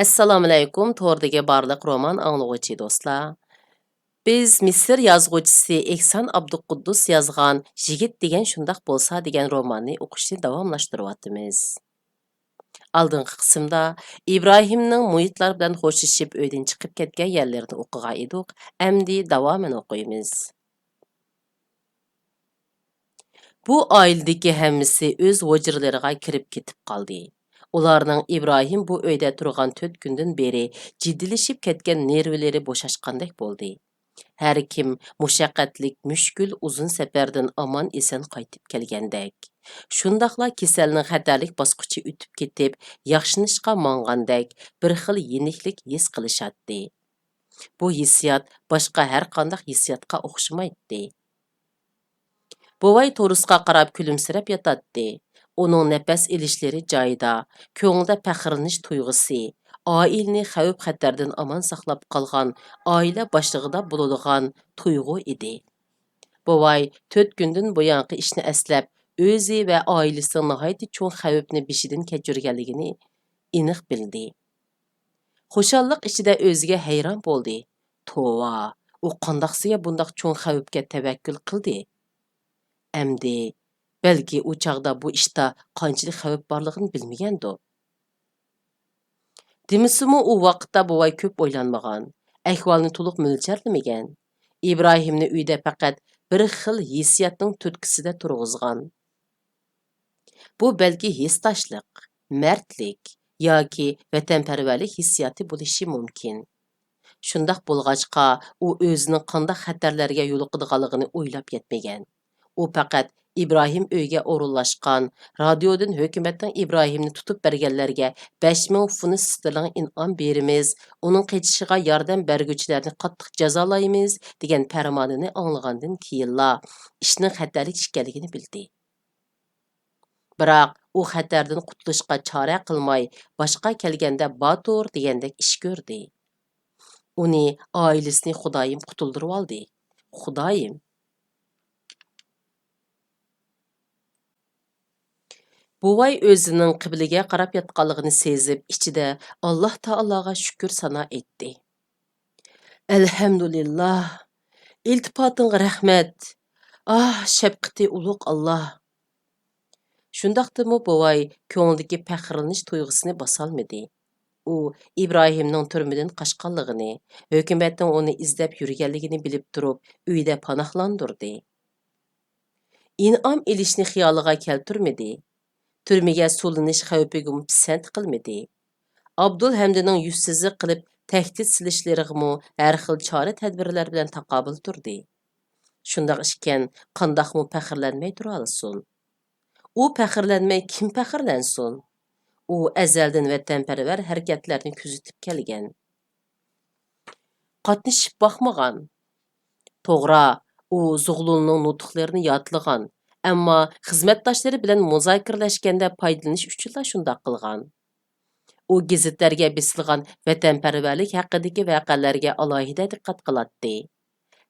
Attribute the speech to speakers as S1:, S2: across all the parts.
S1: Assalomu alaykum, to'rdagi barliq roman anglag'uchi do'stlar. Biz Misr yozuvchisi Ehson Abduquddus yozgan Yigit degan shundaq bo'lsa degan romanni o'qishni davomlashtiryapmiz. Oldingi qismda Ibrohimning muhitlar bilan xo'shlashib uydan chiqib ketgan yerlarini o'qigan edik. Endi davomini o'qiymiz. Bu oiladagi hammasi o'z hujralariga kirib ketib qoldi. Ularning Ibrohim bu uyda turgan 4 kundan beri jiddilashib ketgan nervlari bo'shashqandek bo'ldi. Har kim mushaqqatlik, mushkul uzun safardan omon eson qaytib kelgandek. Shundaqla kasalning xatarlik bosqichi o'tib ketib, yaxshinishqa mongandek bir xil yeniklik his qilishatdi. Bu hissiyot boshqa har qanday hissiyotga o'xshamaydi. Buvay Torusqa qarab kulimsirab yotatdi. Uning nafas ilishlari joyida, ko'nglida faxrlanish tuyg'usi, oilani xavf-xatardan omon saqlab qolgan oila boshlig'ida bo'ladigan tuyg'u edi. Buvay 4 kundan buyonqi ishni eslab, o'zi va oilasining nihoyatda cho'ng xavfni beshidan kechirganligini aniq bildi. Xushalliq ichida o'ziga hayron bo'ldi. Tova, u qandoqsiga bundoq cho'ng xavfga tavakkul qildi? Әмді, бәлки u chaqda bu ishda qanchalik xavf borligini bilmagandi. Demisimi u vaqtda buvay ko'p o'ylanmagan, ahvolni to'liq mo'ljalamagan. İbrahimni uyda faqat bir xil hissiyotning turtkisida turg'izgan. Bu balki hissdoshlik, mardlik yoki vatanparvarlik hissiyoti bo'lishi mumkin. Shundaq bo'lg'achqa u o'zining qanday xatarlarga yo'liqadiganligini o'ylab yetmagan. U faqat İbrahim uyga o'rinlashgan, radiodan hukumatning İbrahimni tutib berganlarga 5000 funt sterling in'om berimiz, uning qechishiga yordam berguvchilarni qattiq jazolaymiz degan farmonini anglagandan keyinla ishning xatarlik ekanligini bildi. Biroq u xatardan qutulishga chora qilmay, boshqa kelganda Batur degandek ish ko'rdi. Uni oilasini Xudoyim qutuldirib oldi. Xudoyim. Buvay o'zining qibliga qarab yotganligini sezib, ichida Alloh taologa shukr sano etdi. Alhamdulillah. İltifatingga rahmat. Shafqati ulug' Alloh. Shundaqdimi buvay ko'nglidagi faxrlanish tuyg'usini bosolmadi. U İbrahimning turmadan qochganligini, hukumatning uni izlab yurganligini bilib turib, uyda panohlandirdi. İn'om ilishni xiyoliga keltirmadi. Türmege solinish xavfiga pisand qilmadi. Abdulhamdining yuzsizlik qilib tahdid silishlariga har xil chora tadbirlar bilan taqobil turdi. Shundaq ishkan, qandoqmi faxrlanmay tura olsin? U faxrlanmay kim faxrlansin? U azaldan vatanparvar harakatlarni kuzatib kelgan. Qatnashib boqmagan. To'g'ri, u Zug'lunning nutqlarini yodlagan. Ammo xizmatdoshlari bilan muzokiralashganda foydalanish uchun shunday qilgan. U gazetlarga bisilgan vatanparvarlik haqidagi voqealarga alohida diqqat qiladi.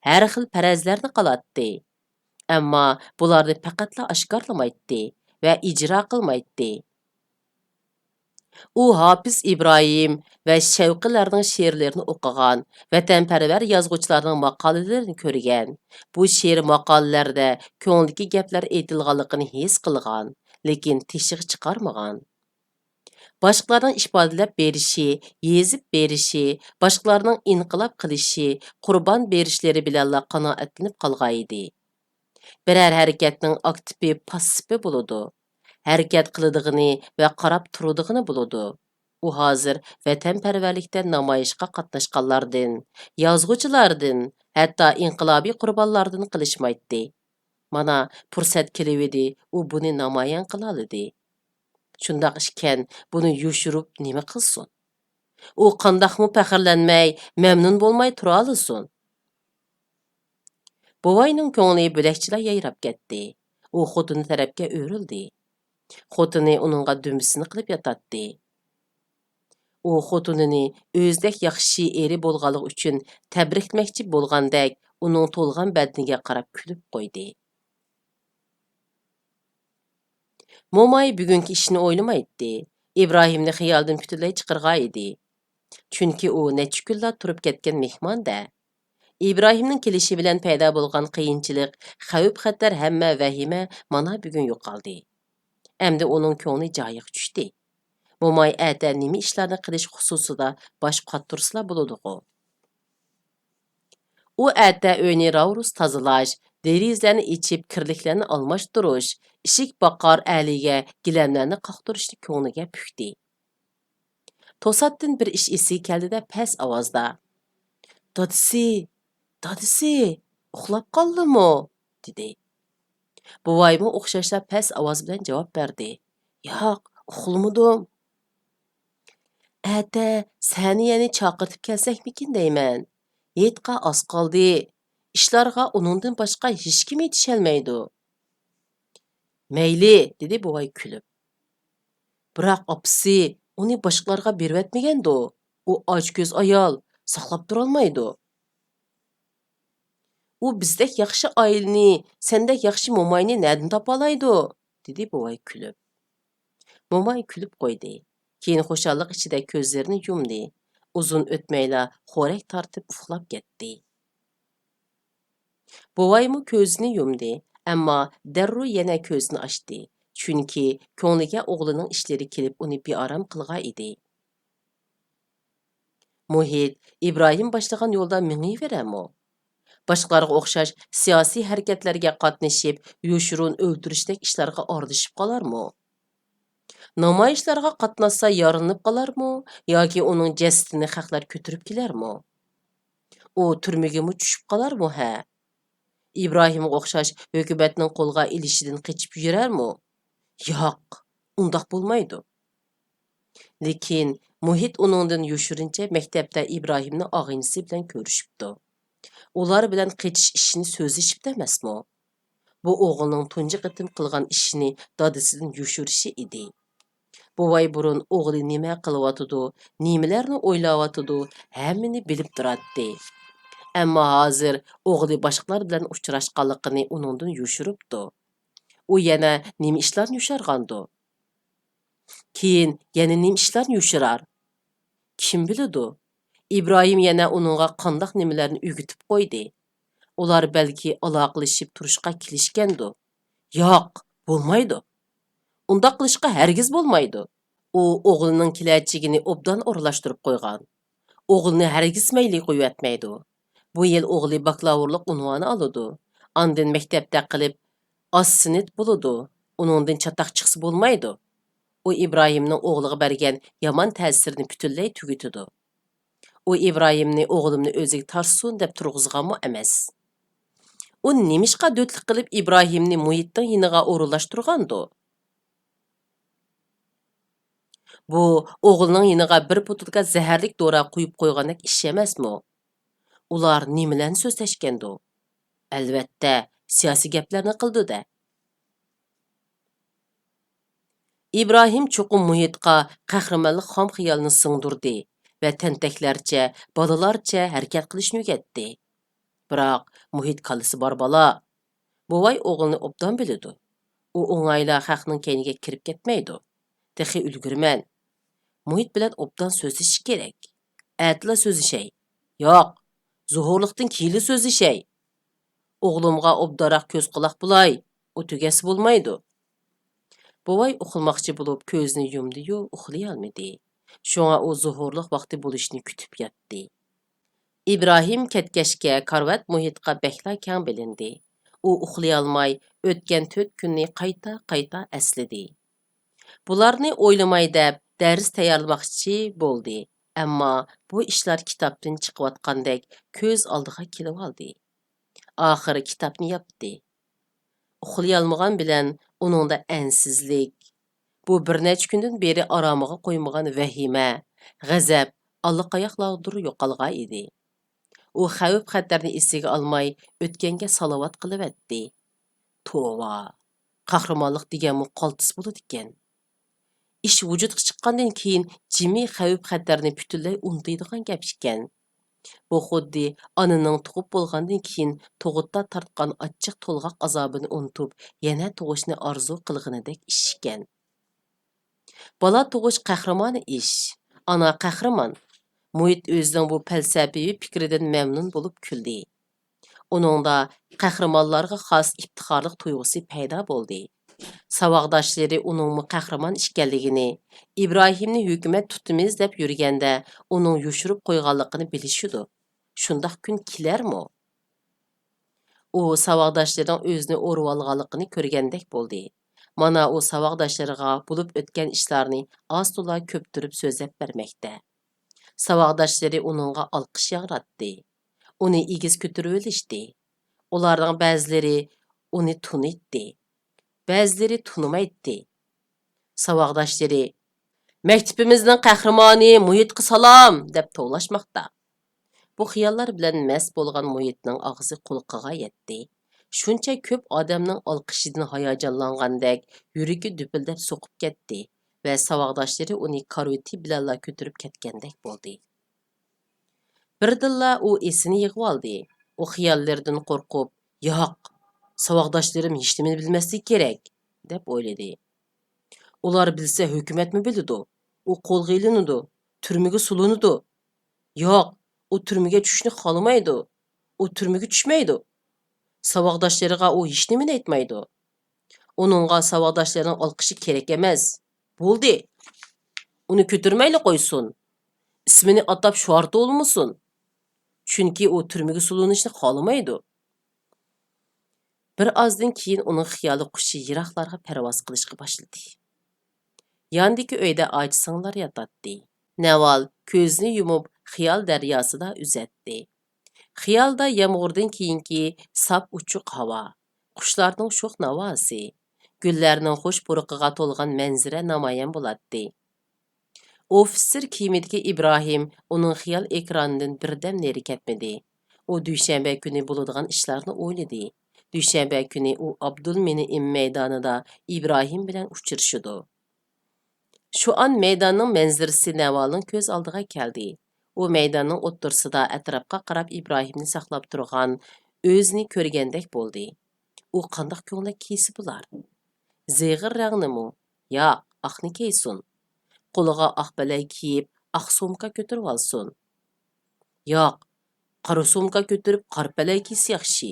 S1: Har xil farazlarni qiladi. Ammo bularni faqatla oshkorlamaydi va ijro qilmaydi. U Hafiz İbrahim va Shavqilarning she'rlarini o'qigan, vatanparvar yozuvchilarning maqolalarini ko'rgan. Bu she'r maqolalarda ko'ngildagi gaplar aytilganligini his qilgan, lekin teshig chiqarmagan. Boshqalarning ifodalab berishi, yezib berishi, boshqalarning inqilob qilishi, qurbon berishlari bilan qanoatlanib qolgan edi. Biror harakatning aktivi, passivi bo'ladi. Harakat qiladiğini va qarab turadiğini bo'ladi. U hozir vatanparvarlikda namoyishga qatnashganlardan, yozuvchilardan, hatto inqilobiy qurbonlardan qilishmaydi. Mana fursat kelibdi, u buni namoyon qila oladi. Shundaq ishkan, buni yushirib nima qilsin? U qandoqmi faxrlanmay, mamnun bo'lmay tura olsin? Buvayning ko'ngli bo'lakchilar yayrab ketdi. U xotini tarafga o'rildi. Xotini uningga dumbisini qilib yotatdi. U xotinini o'zdek yaxshi eri bo'lganligi uchun tabriklamoqchi bo'lgandek uning to'lg'an badniga qarab kulib qo'ydi. Mo'may bugungi ishni o'ylamaydi. İbrahimni xiyoldan butunlay chiqargan edi. Chunki u necha kunlar turib ketgan mehmon-da. İbrahimning kelishi bilan paydo bo'lgan qiyinchilik, xavf-xatar hamma vahima mana bugun yo'qoldi. Endi uning ko'ngli joyiga tushdi. Mo'may ata nima ishlarni qilish xususida bosh qottirsala bo'ladi-ku. U ata uyni ravrus tozalash, derizlarni ichib, kirliklarni almashtirish, ishik boqar aliga gilamlarni qaqtirishni ko'ngliga pukdi. To'satdan bir ish esi keldi-da past ovozda: "Dadisi, dadisi, uxlab qoldimi?" dedi. Buvaymi o'xshashla past ovoz bilan javob berdi: "Yo'q, uxlamadim." "Ata, seni yana chaqirtib kelsakmikin deyman. Yetqa oz qoldi. Ishlarga uningdan boshqa hech kim yetisholmaydi." "Mayli", dedi buvay kulib. "Biroq opasi uni boshqalarga bervatmagandi. U ochko'z ayol, saqlab turolmaydi. U bizdek yaxshi oilani, sendek yaxshi mo'mayni nerdan topalaydi?" dedi buvay kulib. Mo'may kulib qo'ydi. Keyin xushalliq ichida ko'zlarini yumdi. Uzun o'tmayla xo'rak tortib uxlab ketdi. Buvaymi ko'zini yumdi, ammo darrov yana ko'zini ochdi. Chunki ko'ngliga o'g'lining ishlari kelib uni beorom qilgan edi. Muhit İbrahim boshlagan yo'lda mingiveramo? Boshqalarga o'xshash siyosiy harakatlarga qatnashib, yoshurun o'ldirishdek ishlarga aralashib qolarmi? Namoyishlarga qatnashsa yorinib qolarmi yoki uning jasadini xalqlar ko'tarib kelarmi? U turmagami tushib qolarmi ha? İbrahimga o'xshash hukumatning qo'lga ilishidan qechib yurarmi? Yo'q, undaq bo'lmaydi. Lekin Muhit uningdan yoshirincha maktabda İbrahimning og'inisi bilan ko'rishibdi. Ular bilan qechish ishini so'zlashibdi emasmi? Bu o'g'ilning tunji qitim qilgan ishini dadasidan yoshirishi edi. Buvay burun o'g'li nima qilyotidi, nimalarni o'ylayotidi, hammani bilib turadi. Ammo hozir o'g'li boshqalar bilan uchrashganligini uningdan yoshiribdi. U yana nima ishlarni yoshargandi? Keyin yana nima ishlarni yoshirar? Kim biladi? İbrahim yana uningga qandoq nimalarni o'rgatib qo'ydi. Ular balki aloqalashib turishga kelishgandi. Yo'q, bo'lmaydi. Undaq qilishga hargiz bo'lmaydi. U o'g'lining kelajagini obdan o'rlashtirib qo'ygan. O'g'lini hargiz mayli qo'yatmaydi. Bu yil o'g'li bakalavrlik unvoni oladi. Andin maktabda qilib as-sinit bo'ladi. Uningdan chataq chiqsa bo'lmaydi. U İbrahimning o'g'liga bergan yomon ta'sirini butunlay tugatadi. U İbrahimni o'g'limni o'ziga tarsun deb turg'izganmi emas. U nimishqa do'tlik qilib İbrahimni Muhitning yiniga o'rinlashtirgandi? Bu o'g'lining yiniga bir putilga zaharlik dora qo'yib qo'ygandek ish emasmi? Ular nimalarni so'zlashgandi? Albatta, siyosiy gaplarni qildi-da. İbrahim cho'qim Muhitga qahramonlik xom xiyolini singdirdi va tentaklarcha, bolalarcha harakat qilishni o'rgatdi. Biroq Muhit kallasi bor bola. Buvay o'g'ilni obdan biladi. U o'ng'ayla xalqning keyniga kirib ketmaydi. Texi ulgurman. Muhit bilan obdan so'zlashish kerak. Atla so'zlashay. Yo'q, zuhurlikdan keyin so'zlashay. O'g'limga obdaroq ko'z quloq bo'lay. U tugasi bo'lmaydi. Buvay uxlamoqchi bo'lib ko'zini yumdi-yu, uxlay olmadi. Shunga u zuhurlik vaqti bo'lishini kutib yotdi. İbrahim ketgachga karvat Muhitga bekla keng bilindi. U uxlay olmay o'tgan 4 kunni qayta esladi. Bularni o'ylamay deb dars tayyorlamoqchi bo'ldi. Ammo bu ishlar kitobdan chiqayotgandek ko'z oldiga kelib oldi. Oxiri kitobni yopdi. Uxlay olmagan bilan uningda ansizlik, bu bir necha kundan beri aromiga qo'ymagan vahima, g'azab allaqayoqlardir yo'qolgan edi. U xavf-xatarni esiga olmay o'tganga salovat qilyapti. Tova, qahramonlik deganmi qaltis bo'ladi ekan. Ish vujudga chiqqandan keyin jimi xavf-xatarni butunlay unutadigan gap ekan. Bu xuddi onaning tug'ib bo'lgandan keyin tug'utda tortgan achchiq to'lg'oq azobini unutib, yana tug'ishni orzu qilganidek ish ekan. Bola tug'ish qahramoni ish. Ana qahramon. Muhit özünün bu fəlsəfi fikridən məmnun olub güldü. Onunda qəhrəmanlarga xas iftixarlıq duyğusu payda boldu. Savaqdaşları onun qəhrəman işkənligini, İbrahimni hökumət tutimiz deb yürgəndə onun yuşurup qoyğanlığını bilişidu. Şundaq gün kilərmi? O savaqdaşlarının özünü orup alğanlığını körgəndək boldu. Mana o savaqdaşlarına bulub ötken işlarını az tola köptürüp sözləb verməkdə. Savaqdaşları onunğa alqış yağratdı. Onu igiz kötürüp ölüşdü. Onlardan bəziləri onu tunitdi. Bəziləri tunumaydı. Savaqdaşları, "Məktəbimizin qəhrəmanı Muhitqə salam!" deb toğlaşmaqda. Bu xiyallar bilan məst bolğan Muhitning ağzı qulqiga yetdi. Şuncha köp odamning alqishidan hayajonlangandek yuragi düpildab so'qib ketdi va savaqdoshlari uni karvati bilanla ko'tarib ketgandek bo'ldi. Birdilla u esini yig'ib oldi. U xiyollardan qo'rqib, "Yo'q, savaqdoshlarim hech nimani bilmasligi kerak", deb o'yladi. Ular bilsa hukumatmi biladi? U qo'lga ilinadi, turmaga sulinadi. Yo'q, u turmaga tushishni xohlamaydi. U turmaga tushmaydi. Savaqdoshlariga u hech nimani aytmaydi. Uningga savaqdoshlarining olqishi kerak emas. Bo'ldi. Uni ko'tarmayli qo'ysin. Ismini atab shuarta olmasin. Chunki u turmaga sulinishni xohlamaydi. Bir ozdan keyin uning xiyoli qushi yiroqlarga parvoz qilishga boshladi. Yandagi uyda ojisinlar yotadi. Naval ko'zini yumib xiyol daryosida uzatdi. Xiyolda yomg'irdan keyingi sap uchuq havo, qushlarning sho'x navosi, gullarning xush puruqiga to'lgan manzara namoyon bo'ladi. Ofitser kiyimidagi İbrahim uning xiyol ekranidan birdam neri ketmadi. U dushanba kuni bo'ladigan ishlarni o'yladi. Dushanba kuni u Abdulmenim maydonida İbrahim bilan uchrashdi. Şu an maydonning manzarasi Navalning ko'z oldiga keldi. U maydonning o'ttirsida atrofga qarab İbrahimni saqlab turgan o'zini ko'rgandek bo'ldi. U qandoq ko'ngli kiysi bular? Zeg'ir rangmi? Yo'q, oqni kiysin. Qo'liga oq balay kiyib, oq sumka ko'tarib olsin. Yo'q, qora sumka ko'tarib, qora balay kiysa yaxshi.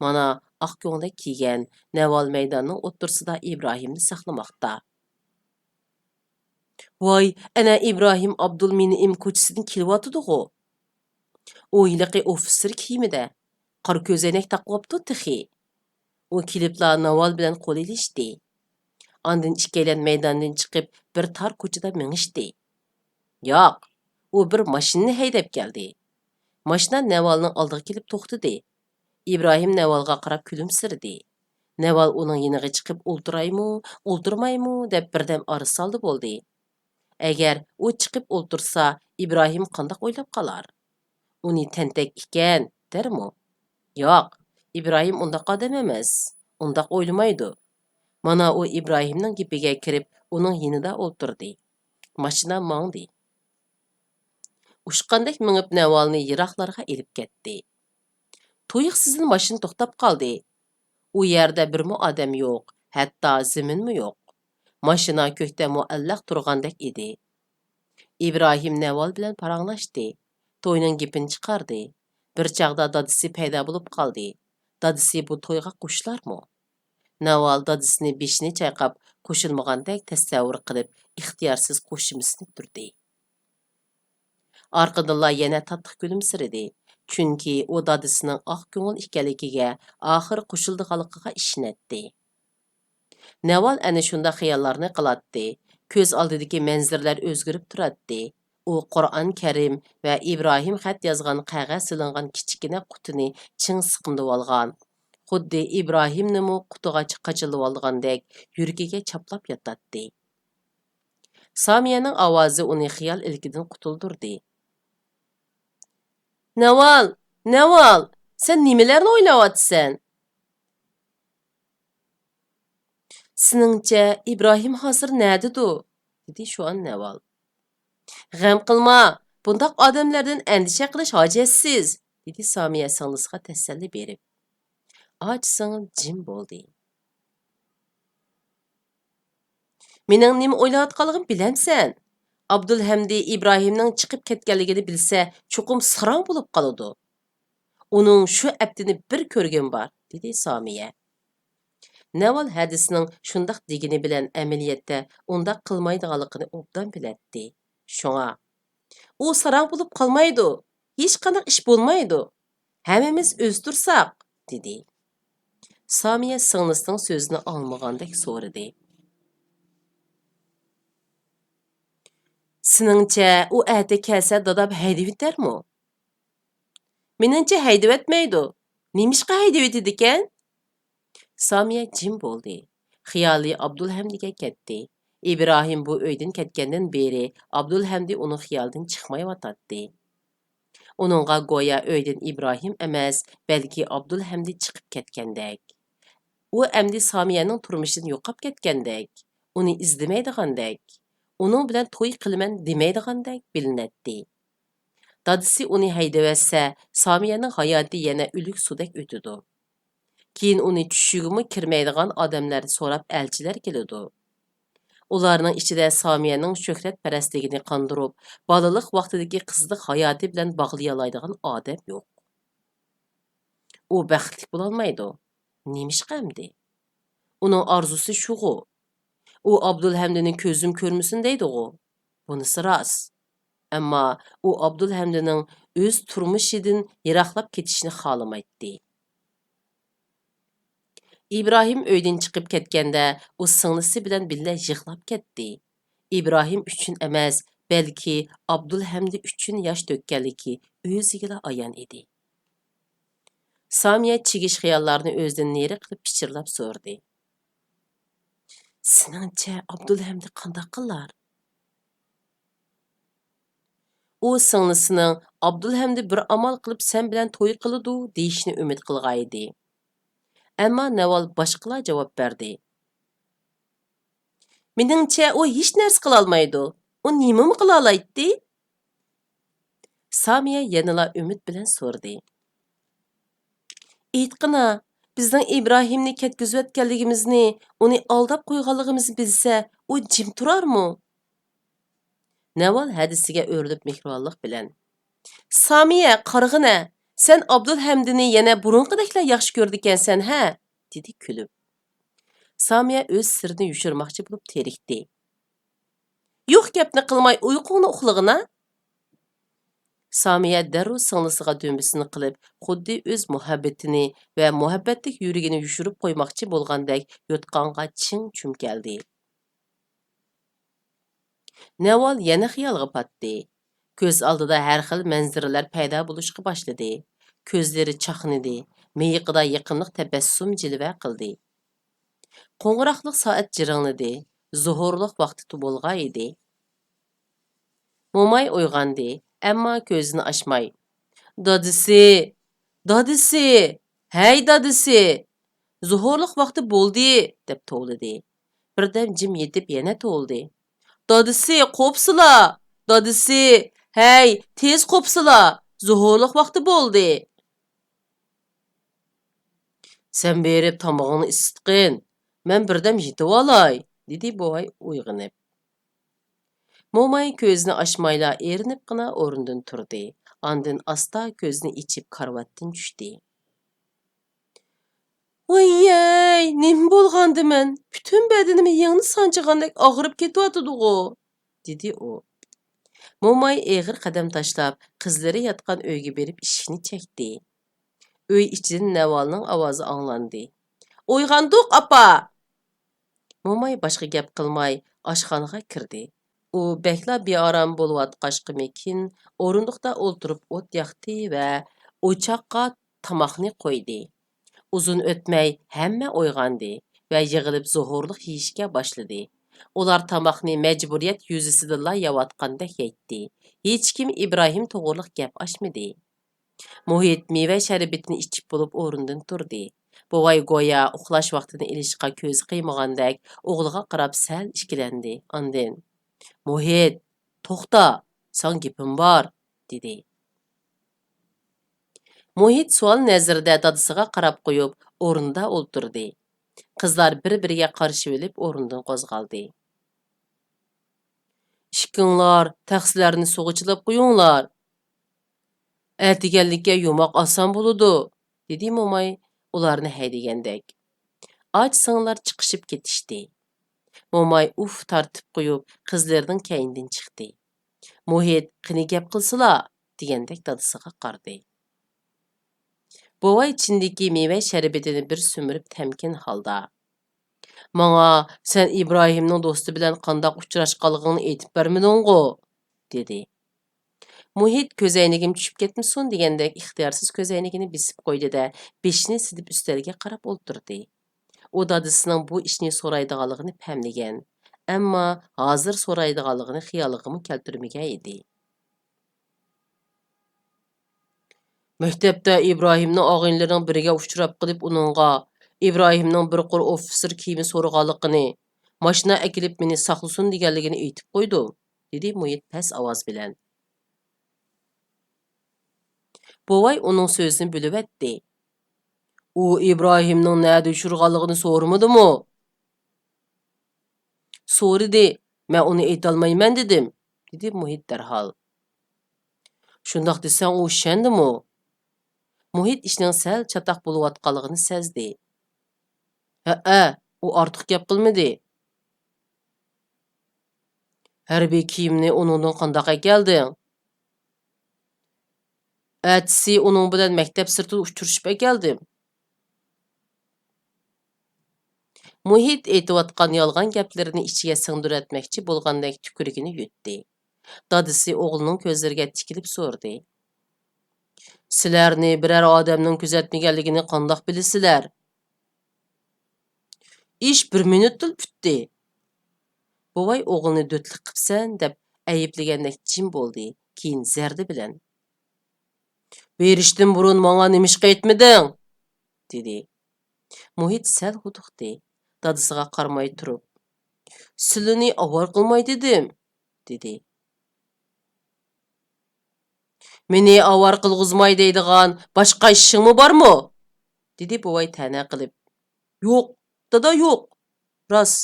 S1: Mana oq ko'ngli kiygan Naval maydonning o'ttirsida İbrahimni saqlamoqda. Voy, ana İbrahim Abdulmenim ko'chasidan kelyotdi-ku. U yiliqi ofitser kiyimida, qora ko'zoynak taqibdi tixi. U kelibla Naval bilan qo'l ilishdi. Ondan ikkalan maydondan chiqib bir tar ko'chada mengishdi. Yo'q, u bir mashinani haydab keldi. Mashina Navalning oldiga kelib to'xtadi. İbrahim Navalga qarab kulimsirdi. Naval uning yeniga chiqib o'ltiraymi, o'ltirmaymi deb birdam arisaldi bo'ldi. Agar u chiqib o'ltirsa, İbrahim qandoq o'ylab qolar? Uni tentak ekan, dermi? Yo'q, İbrahim undaq odam emas. Undaq o'ylamaydi. Mana u İbrahimning gapiga kirib, uning yonida o'ltirdi. Mashina mangdi. Ushqandek mingib Navalni yiroqlarga elib ketdi. To'yiqsizdan mashina to'xtab qoldi. U yerda birmi odam yo'q, hatto zaminmi yo'q. Mashina ko'kda muallaq turgandek edi. İbrahim Naval bilan paranglashdi. To'yning gapini chiqardi. Bir chaqda dadisi paydo bo'lib qoldi. Dadisi bu to'yga qo'shilarmi? Naval dadisini beshini chayqab, qo'shilmagandek tasavvur qilib, ixtiyorsiz qo'shimsini turdi. Arqadınla yana tatlı gülümsiridi. Chunki u dadisining oq ko'ngil ekanligiga oxir qo'shildiganligiga ishonadi. Naval ana shunda xiyollarni qiladi. Ko'z oldidagi manzaralar o'zgarib turadi. U Qur'on Karim va İbrahim xat yozgan qog'oz silingan kichkina qutini ching siqimdib olgan. Xuddi İbrahimnimi qutiga qachilib olgandek yuragiga chaplab yotadi. Samiyaning ovozi uni xiyol ilkidan qutuldirdi. Naval, Naval, sen nimalarni o'ylayapsan? Siningcha İbrahim hozir nerede-du? dedi şu an Naval. G'am qilma, bundaq odamlardan andisha qilish hojatsiz, dedi Samiya singlisga tasalli berib. Och singil jim bo'ldi. Mening nima o'ylayotganligimni bilamsan? Abdulhamdi İbrahimning chiqib ketganligini bilsa, cho'qim sarang bo'lib qoladi. Uning shu abdini bir ko'rgim bor, dedi Somiya. Naval hadisning shundoq degini bilan amaliyotda undaq qilmaydiganligini obdan biladi. Shunga u sarang bo'lib qolmaydi. Hech qanday ish bo'lmaydi. Hammamiz o'ztursak, dedi. Somiya singlisining so'zini olmagandek so'radi. Siningcha u ati kelsa dadab haydab yetarmi? Meningcha haydab etmaydi. Nimishqa haydab etdi ekan? Somiya jim bo'ldi. Xiyoli Abdulhamdiga ketdi. İbrahim bu uydan ketgandan beri Abdulhamdi uning xiyolidan chiqmayotdi. Uningga go'yo uydan İbrahim emas, balki Abdulhamdi chiqib ketgandek. U endi Somiyaning turmushidan yo'qab ketgandek, uni izlamaydigandek, uning bilan to'y qilaman demaydigandek bilinadi. Dadisi uni haydavasa, Somiyaning hayoti yana o'lik sudek o'tidi. Keyin uni tushigimi kirmaydigan odamlar so'rab elchilar keladi. Ularning ichida Somiyaning shuhratparastligini qondirib, balaliq vaqtidagi qizlik hayoti bilan bog'lay oladigan odam yo'q. U baxtli bo'la olmaydi. Nimishqa endi? Uning orzusi shu-g'u. U Abdulhamdini ko'zim ko'rmasin deydi-g'u. Bunisi rost. Ammo u Abdulhamdining o'z turmushidan yiroqlab ketishini xohlamaydi. İbrahim uydan chiqib ketganda u singlisi bilan birga yig'lab ketdi. İbrahim uchun emas, balki Abdulhamdi uchun yosh to'kkanligi o'ziga ayon edi. Somiya chigish xiyollarni o'zidan neri qilib pichirlab so'rdi. Siningcha Abdulhamdi qanday qilar? U singlisining Abdulhamdi bir amal qilib sen bilan to'y qiladi deyishni umid qilgan edi. Ammo Naval boshqalar javob berdi. Meningcha u hech narsa qila olmaydi. U nima qila oladi? Somiya yanala umid bilan so'rdi. Aytqina, bizning İbrahimni ketkizayotganligimizni, uni aldab qo'yganligimizni bilsa, u jim turarmi? Naval hadisiga o'rilib mehribonlik bilan. Somiya, qarg'ina, sen Abdulhamdini yana burunqideklar yaxshi ko'rdikansan, ha? Dedi kulib. Somiya o'z sirini yushirmoqchi bo'lib terikdi. Yo'q gapni qilmay uyqungni uxlag'ina. Somiya darrov singlisiga do'mbisini qilib, xuddi o'z muhabbatini va muhabbatlik yuragini yushirib qo'ymoqchi bo'lgandek yotqonga ching chumkaldi. Naval yana xiyolga patdi. Ko'z oldida har xil manzaralar paydo bo'lishga boshladi. Ko'zlari chaqnadi, miyiqida yaqinlik tabassum jilva qildi. Qo'ng'iroqliq soat jiringladi. Zuhurliq vaqti bo'lgan edi. Mo'may uyg'ondi, ammo ko'zini ochmay. Dadisi, dadisi, hey dadisi. Zuhurliq vaqti bo'ldi, deb to'ldi. Birdan jim yetib yana to'ldi. Dadisi, qo'psila, dadisi, hey, tez qo'psila. Zuhurliq vaqti bo'ldi. Sen berib tomog'ini isitqin. Men birdam yetib olay, dedi bo'y uyg'onib. Mo'may ko'zini ochmayla erinibgina o'rnidan turdi. Ondan asta ko'zini ichib karvatdan tushdi. Voy, nima bo'lgandi men? Bütün bedenimi yengni sanchigandek og'rib ketyotdi-ku, dedi u. Mo'may eg'ir qadam tashlab, qizlari yotgan uyga berib eshikni chekdi. Uy ichidan Navalning ovozi anglandi. Uyg'ondiq, apa! Mo'may boshqa gap qilmay oshxonaga kirdi. U bekla beorom bo'layotqachqimikin o'rindiqda o'ltirib o't yoqdi va o'choqqa tomoqni qo'ydi. Uzun o'tmay hamma uyg'ondi va yig'ilib zuhurliq yeyishga boshladi. Ular tomoqni majburiyat yuzasidan yeyotgandek yeydi. Hech kim İbrahim to'g'riliq gap ochmadi. Muhit meva sharbatini ichib bo'lib o'rnidan turdi. Buvay go'yo uxlash vaqtini ilishga ko'zi qiymagandek o'g'liga qarab sal ishkilandi. Ondan Muhit, to'xta, san gapim bor, dedi. Muhit savol nazarida dadasiga qarab qo'yib, o'rnida o'ltirdi. Qizlar bir-biriga qarshi olib o'rnidan qo'zg'aldi. İşkinglar, taxsilarni soğuchilab qo'yinglar. Ertiganlikka yumoq oson bo'ludi, dedi mo'may ularni haydagandek. Och singlar chiqishib ketishdi. Mo'may uf tartib qo'yib, qizlarning kaynidan chiqdi. Muhit qani gap qilsila, degandek dadisiga qardi. Bovay ichindagi meva sharbetini bir sumirib tamkin holda. Manga sen İbrahimning do'sti bilan qandoq uchrashganligingni aytib bermading-ku, dedi. Muhit ko'zaynigim tushib ketmisin degandek ixtiyorsiz ko'zaynigini bisib qo'ydi-da, beshini sidib ustalga qarab o'ltirdi. U dadisining bu ishni so'raydiganligini pamlagan, ammo hozir so'raydiganligini xiyoliga keltirmagan edi. Maktabda İbrahimning og'inlarining biriga uchrab qilib uningga İbrahimning bir qur ofitser kiyimi so'raganligini, mashina akilib meni saqlasin deganligini aytib qo'ydim, dedi Muhit past ovoz bilan. Bovay uning so'zini bo'lib etdi. U İbrahimning nada uchirganligini so'ramadimi? So'radi, men uni aytolmayman dedim, dedi Muhit darhol. Shundoq desang u ishondimi? Muhit ishning sal chatoq bo'layotganligini sezdi. Ha, u ortiq gap qilmadi. Harbiy kiyimni uningdan qandoq ekelding? Atsi uning bilan maktab sirtida uchrashib ekeldim. Muhit aytayotgan yolg'on gaplarini ichiga singdiratmoqchi bo'lgandek tukurigini yutdi. Dadisi o'g'lining ko'zlariga tikilib so'rdi. Sizlarni biror odamning kuzatmaganligini qandoq bilasizlar? Ish 1 minutda bitdi. Bovay o'g'lini do'tlik qilibsan deb ayblagandek jim bo'ldi. Keyin zardi bilan: "Berishdan burun menga nimishqa aytmading?" dedi. Muhit sal huduqdi. Dadisiga qaramay turib: "Sizlarni avor qilmay dedim", dedi. "Meni avor qilg'izmay deydigan boshqa ishingmi bormi?" dedi bovay ta'na qilib. "Yo'q, dada yo'q. Rost.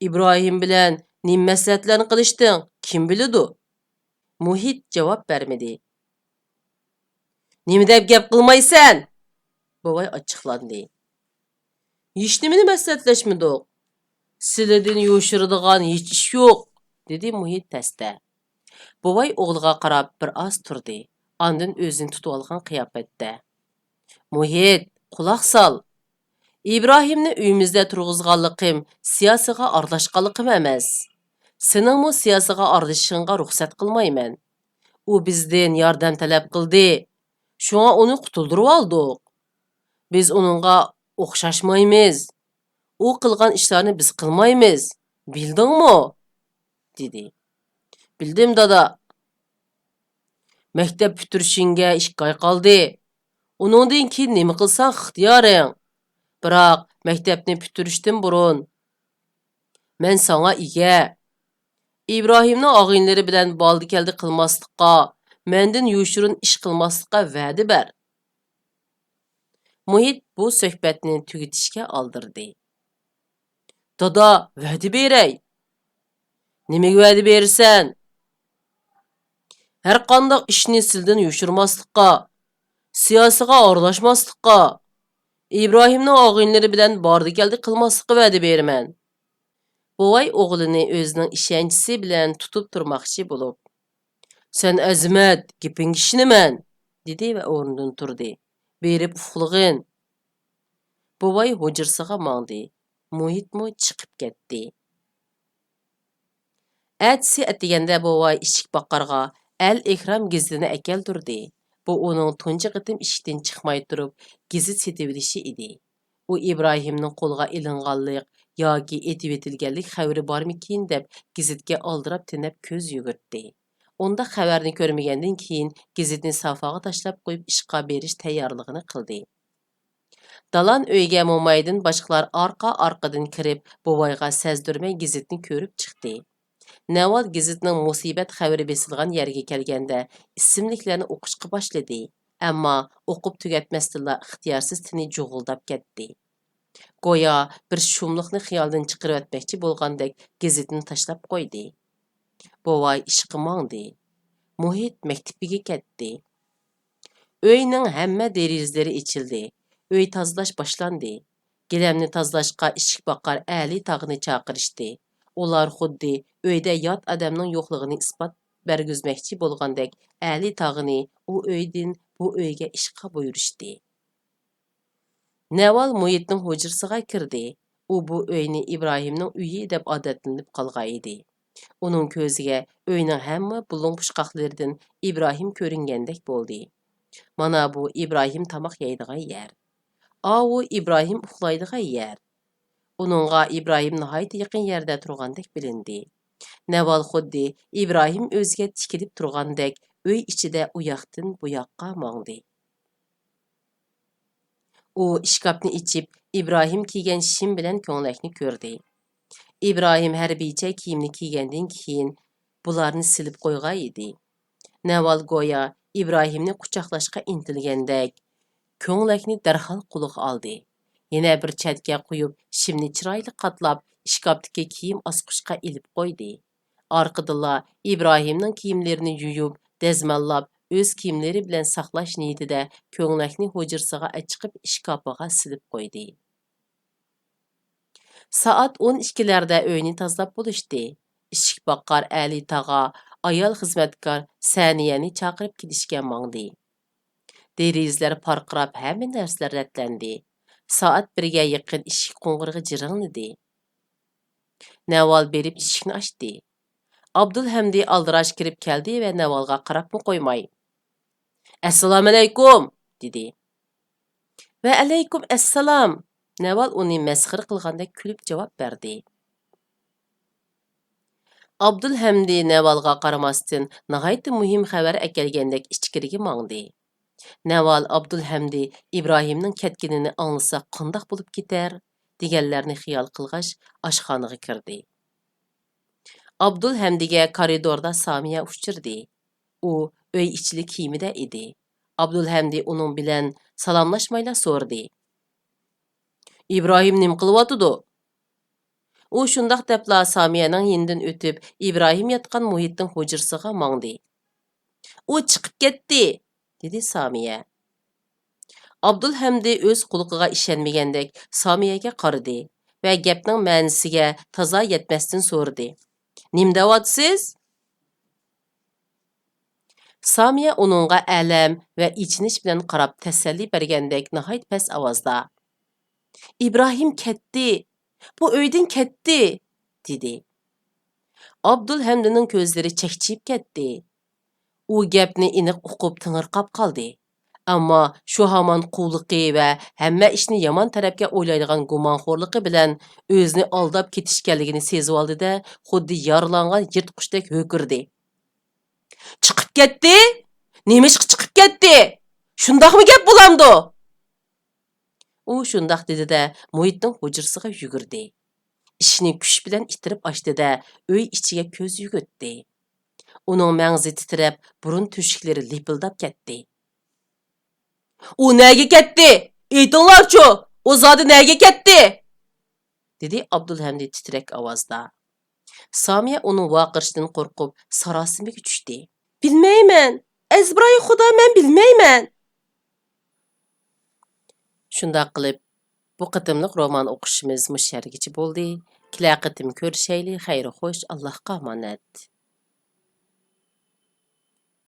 S1: İbrahim bilan nim maslahatlarni qilishding, kim biladi?" Muhit javob bermadi. "Nima deb gap qilmaysan?" Bovay ochiqlandi. "Hech nimani maslahatlashmadik. Sizlardan yo'shiradigan hech ish yo'q", dedi Muhit tasda. Bovay o'g'liga qarab bir oz turdi. Ondan o'zini tutib olgan qiyofatda: "Muhit, quloq sol. İbrahimni uyimizda turg'izganligim siyosiga aralashganligim emas. Seningmi siyosiga aralashishingga ruxsat qilmayman. U bizdan yordam talab qildi. Shunga uni qutuldirib oldik. Biz uningga o'xshashmaymiz. U qilgan ishlarni biz qilmaymiz. Bildingmi?" dedi. "Bildim dada. Maktab bitirishingga 2 oy qoldi. Uningdan keyin nima qilsang ixtiyoring. Biroq maktabni bitirishdan burun men sana ega. İbrahimning og'inlari bilan boldi-keldi qilmaslikqa, mendan yoshirin ish qilmaslikqa va'da ber." Muhit bu suhbatni tugatishga oldirdi. "Dada, va'da beray." "Nimaga va'da bersan?" "Har qanday ishni sizdan yoshirmaslikqa, siyosiga aralashmaslikqa, İbrahimning og'inlari bilan bordi-keldi qilmaslikqa va'da beraman." Bovay o'g'lini o'zining ishonchisi bilan tutib turmoqchi bo'lib: "Sen azimat, gapingga ishonaman", dedi va o'rnidan turdi. "Berib uxlag'in." Bovay hujrasiga mangdi. Muhitmi chiqib ketdi. Atsi atiganda bovay ishik boqarga Al-Ikram gazetini akeltirdi. Bu uning tunji qitim ishikdan chiqmay turib gazet setib olishi edi. U İbrahimning qo'lga ilinganlik yoki etib etilganlik xabari bormikin deb gazetga oldirab tinib ko'z yugurtdi. Unda xabarni ko'rmagandan keyin gazetni sofaga tashlab qo'yib ishga berish tayyorligini qildi. Dalan uyga mo'maydan boshqalar orqa-orqadan kirib, bovayga sezdirmay gazetni ko'rib chiqdi. Navot gazetning musibat xabari besilgan yerga kelganda ismliklarni o'qishga boshladi. Ammo o'qib tugatmasdilla ixtiyorsiz tini jo'g'ildab ketdi. Go'yo bir shumliqni xiyoldan chiqarib o'tmoqchi bo'lgandek gazetni tashlab qo'ydi. Bovay ishqi mangdi. Muhit maktabiga ketdi. Öyning hamma derizlari ichildi. Öy tozalash boshlandi. Gilamni tozalashqa ishik boqar Ali tog'ni chaqirishdi. Ular xuddi öydə yot adamning yo'qligini isbot bergizmoqchi bo'lgandek Ali tog'ni u öydən bu öyga ishqa buyurishdi. Naval Muhitning hujrasiga kirdi. U bu öyni İbrahimning uyi deb odatlanib qolgan edi. Uning ko'ziga öyning hamma bulung-pushqoqlaridan İbrahim ko'ringandek bo'ldi. Mana bu İbrahim tamoq yeydigan yer. U İbrahim uxlaydigan yer. Uningga İbrahim nihoyat yaqin yerda turgandek bilindi. Naval xuddi İbrahim o'ziga tikilib turgandek uy ichida u yoqdan bu yoqqa mangdi. U ishkapni ichib İbrahim kiygan shim bilan ko'nglakni ko'rdi. İbrahim harbiycha kiyimni kiygandan keyin bularni silib qo'ygan edi. Naval go'yo İbrahimni quchoqlashga intilgandek ko'nglakni darhol qo'liga oldi. Yana bir chatga qo'yib, shimni chiroyli qatlab, ishkapdagi kiyim osqichga ilib qo'ydi. Orqadilla İbrahimning kiyimlarini yuyib, dazmollab, o'z kiyimlari bilan saqlash niyatida ko'nglakni hujrasiga achiqib ishkapiga silib qo'ydi. Soat 12larda uyni tozalab bo'lishdi. Ishik boqqar Ali tog'a ayol xizmatkor Saniyani chaqirib kelishga mangdi. Derizlar parqirab, hamma narsalar ratlandi. Soat 1ga yaqin ishik qo'ng'irig'i jiringladi. Naval berib ishikni ochdi. Abdulhamdi aldirash kirib keldi va Navalga qarabmi qo'ymay. "Assalomu alaykum" dedi. "Va alaykum assalom." Naval uni masxir qilgandek kulib javob berdi. Abdulhamdi Navalga qaramasdan nihoyat muhim xabar akelgandek ichkariga mangdi. Naval Abdulhamdi İbrahimning ketganini anglasa qandoq bo'lib ketar deganlarni xiyol qilg'ach oshxonaga kirdi. Abdulhamdiga koridorda Samiya uchirdi. U uy ichli kiyimida edi. Abdulhamdi uning bilan salomlashmayla so'rdi. "İbrahim nim qilyotidi?" U shundoq debla Samiyaning yenidan o'tib, İbrahim yotgan Muhitning hujrasiga mangdi. "U chiqib ketdi", dedi Samiya. Abdulhamdi o'z quliqiga ishonmagandek Samiyaga qaradi va gapning ma'nosiga toza yetmasdan so'radi. "Nim deyapsiz?" Samiya uningga alam va ichinish bilan qarab tasalli bergandek nihoyat past ovozda "İbrahim ketdi. Bu uydan ketdi", dedi. Abdulhamdining ko'zlari chaqchib ketdi. U gapni aniq uqib tingirqab qoldi. Ammo shu hamon quvliqi va hamma ishni yomon tarafga o'ylaydigan gumonxo'rligi bilan o'zini aldab ketishganligini sezib oldi-da, xuddi yaralangan yirtqichdek ho'kirdi. "Chiqib ketdi? Nemishqa chiqib ketdi? Shundoqmi gap bo'lamdi?" U shundoq dedi-da, Muhitning hujrasiga yugurdi. Ishni kuch bilan itirib ochdi-da, uy ichiga ko'z yugurtdi. Uning mangzi titrab, burun tushiklari lipildab ketdi. "U nega ketdi? Aytinglar-chu, u zodi nega ketdi?" dedi Abdulhamdi titrak ovozda. Samiya uning voqirishidan qo'rqib, sarosimaga tushdi. "Bilmayman. Azbroy xudo, men bilmayman." Shundoq qilib, bu qitimliq roman o'qishimiz mushargichi bo'ldi. Kelar qitim ko'rishayli. Xayr xo'sh, Allohga omonat.